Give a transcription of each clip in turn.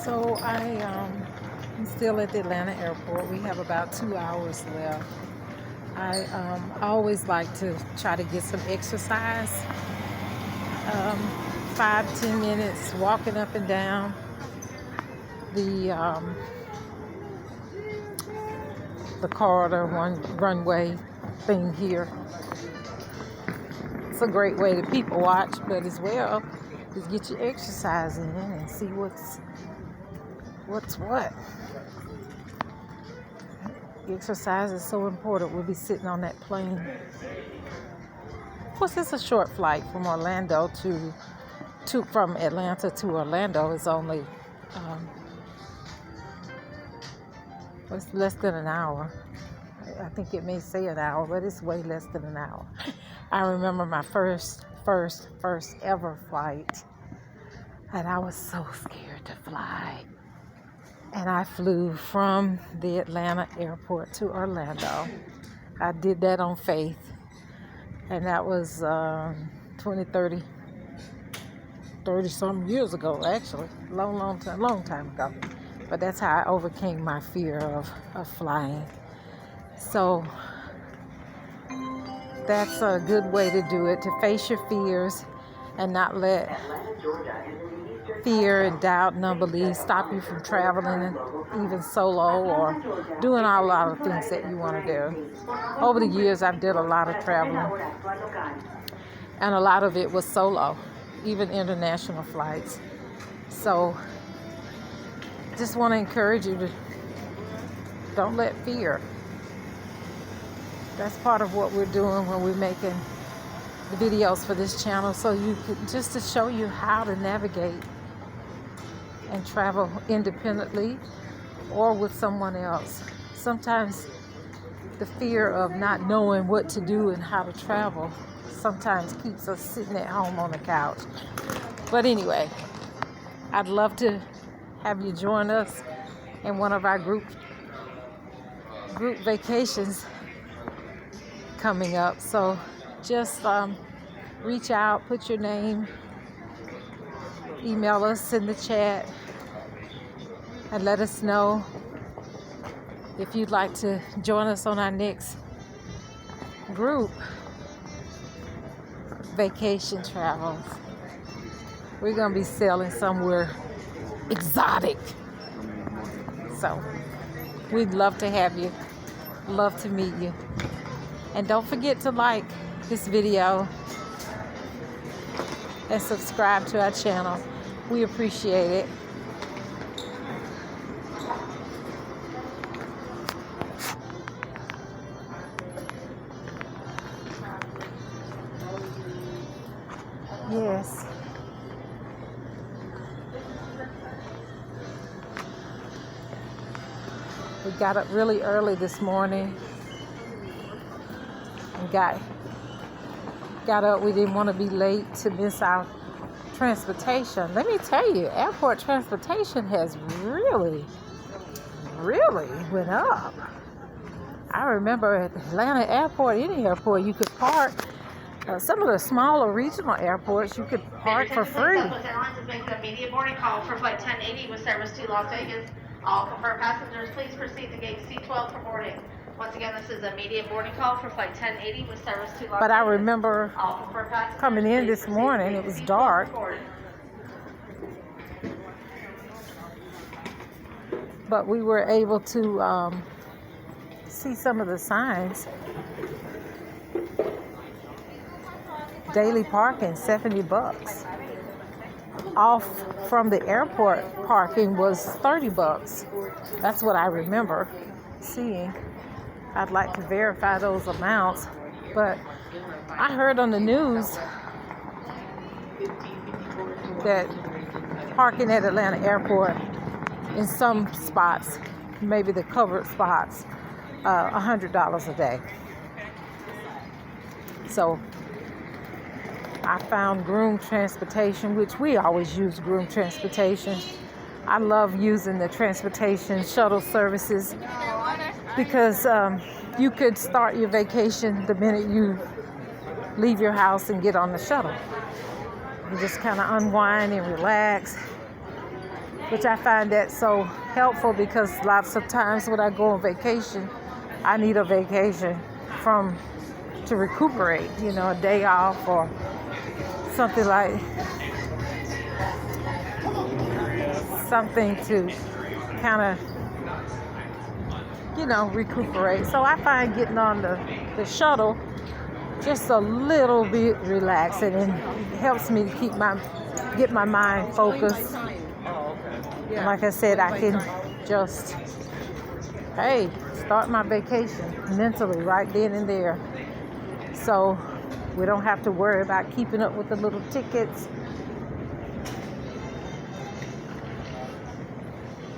So I'm still at the Atlanta airport. We have about 2 hours left. I always like to try to get some exercise. 5-10 minutes walking up and down the corridor one runway thing here. It's a great way to people watch, but as well is get your exercise in and see what's what. Exercise is so important. We'll be sitting on that plane. Of course, it's a short flight from Orlando from Atlanta to Orlando. Is only it's less than an hour. I think it may say an hour, but it's way less than an hour. I remember my first ever flight, and I was so scared to fly. And I flew from the Atlanta airport to Orlando. I did that on faith. And that was 30 something years ago, actually. Long time ago. But that's how I overcame my fear of flying. So that's a good way to do it, to face your fears and not let fear and doubt and unbelief stop you from traveling, even solo or doing a lot of things that you want to do. Over the years, I've did a lot of traveling, and a lot of it was solo, even international flights. So just want to encourage you to don't let fear. That's part of what we're doing when we're making the videos for this channel, so you could, just to show you how to navigate and travel independently or with someone else. Sometimes the fear of not knowing what to do and how to travel sometimes keeps us sitting at home on the couch. But anyway, I'd love to have you join us in one of our group vacations coming up. So just reach out, put your name, email us in the chat, and let us know if you'd like to join us on our next group vacation travels. We're going to be sailing somewhere exotic. So we'd love to have you, love to meet you. And don't forget to like this video and subscribe to our channel. We appreciate it. Yes. We got up really early this morning and got up. We didn't want to be late to miss our transportation. Let me tell you, airport transportation has really went up. I remember at Atlanta airport, any airport, you could park. Some of the smaller regional airports, you could park for free. Southwest Airlines is making a immediate boarding call for flight 1080 with service to Las Vegas. All confirmed passengers, please proceed to gate C12 for boarding. Once again, this is immediate boarding call for flight 1080 with service to Las Vegas. But I remember coming in this morning, it was dark. But we were able to see some of the signs. Daily parking, $70. Off from the airport parking was $30. That's what I remember seeing. I'd like to verify those amounts, but I heard on the news that parking at Atlanta airport in some spots, maybe the covered spots, $100 a day. So I found groom transportation, which we always use groom transportation. I love using the transportation shuttle services because you could start your vacation the minute you leave your house and get on the shuttle. You just kind of unwind and relax which I find that so helpful because lots of times when I go on vacation, I need a vacation to recuperate, a day off or something to kind of, recuperate. So I find getting on the shuttle just a little bit relaxing and it helps me to get my mind focused. And like I said, I can just, start my vacation mentally right then and there. So we don't have to worry about keeping up with the little tickets.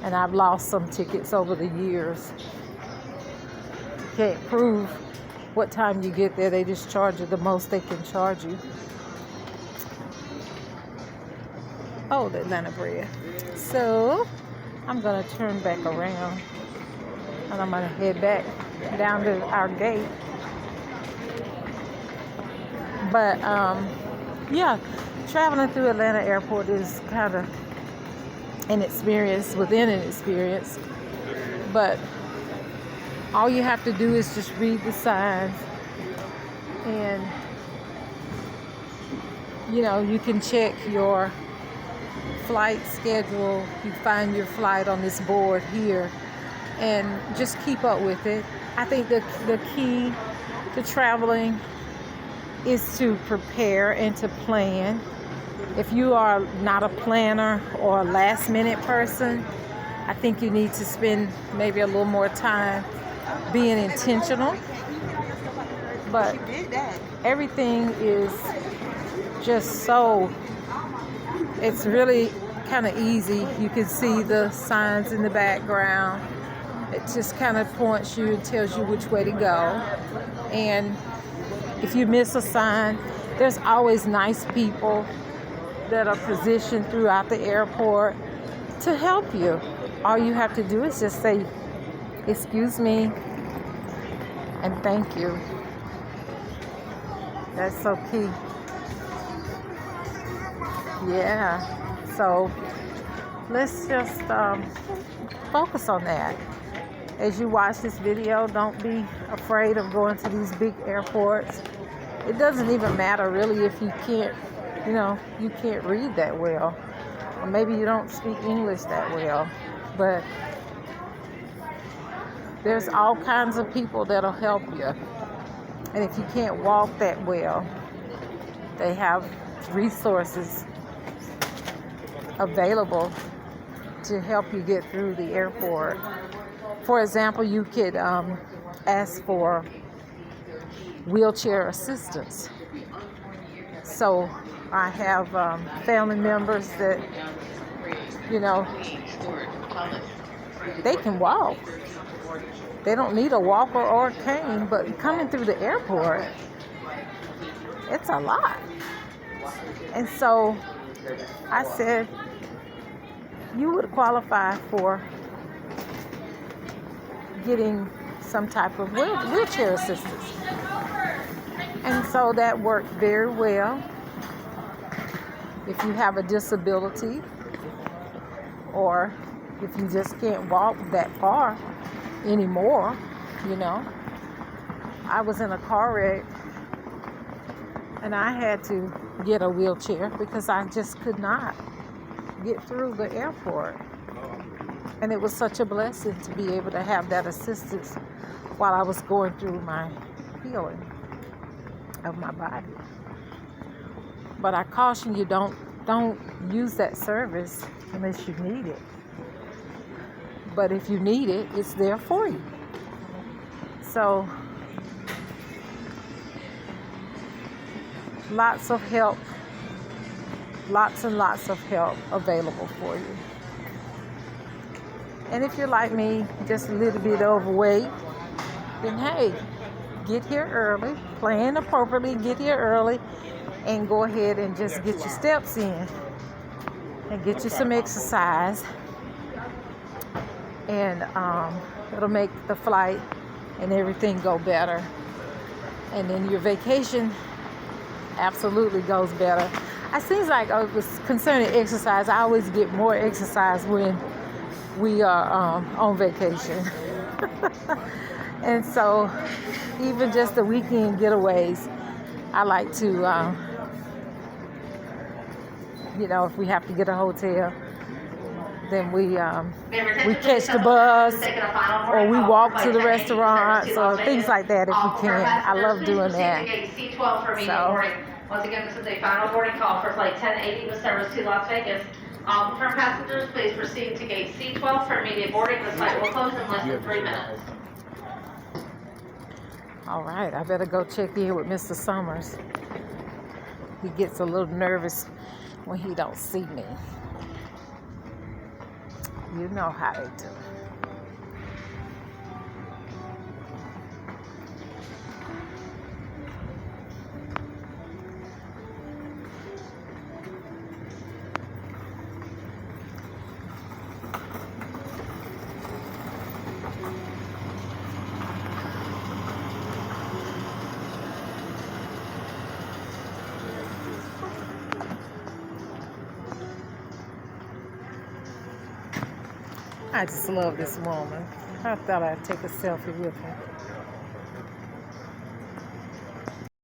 And I've lost some tickets over the years. Can't prove what time you get there. They just charge you the most they can charge you. Oh, the Atlanta bread. So I'm going to turn back around and I'm going to head back down to our gate. But traveling through Atlanta airport is kind of an experience within an experience. But all you have to do is just read the signs and you can check your flight schedule. You find your flight on this board here and just keep up with it. I think the key to traveling is to prepare and to plan. If you are not a planner or a last minute person, I think you need to spend maybe a little more time being intentional. But everything is just it's really kind of easy. You can see the signs in the background. It just kind of points you and tells you which way to go. And if you miss a sign, there's always nice people that are positioned throughout the airport to help you. All you have to do is just say, "Excuse me," and "Thank you." That's so key. Yeah. So let's just focus on that. As you watch this video, don't be afraid of going to these big airports. It doesn't even matter really if you can't read that well. Or maybe you don't speak English that well. But there's all kinds of people that'll help you. And if you can't walk that well, they have resources available to help you get through the airport. For example, you could ask for wheelchair assistance. So I have family members that, they can walk. They don't need a walker or a cane, but coming through the airport, it's a lot. And so I said, you would qualify for getting some type of wheelchair assistance. And so that worked very well. If you have a disability or if you just can't walk that far anymore, I was in a car wreck and I had to get a wheelchair because I just could not get through the airport. And it was such a blessing to be able to have that assistance while I was going through my healing of my body. But I caution you, don't use that service unless you need it. But if you need it, it's there for you. So lots of help, lots and lots of help available for you. And if you're like me, just a little bit overweight, then hey, get here early, plan appropriately, get here early, and go ahead and just get your steps in and get you some exercise. And it'll make the flight and everything go better. And then your vacation absolutely goes better. It seems like it was concerning exercise. I always get more exercise when we are on vacation. And so even just the weekend getaways, I like to, if we have to get a hotel, then we catch the bus or we walk to the restaurants or things like that if we can. I love doing that. So, once again, this is a final boarding call for flight 1080 with service to Las Vegas. All confirmed passengers, please proceed to gate C12 for immediate boarding. This flight will close in less than 3 minutes. All right, I better go check in with Mr. Summers. He gets a little nervous when he don't see me. You know how they do. I just love this woman. I thought I'd take a selfie with her.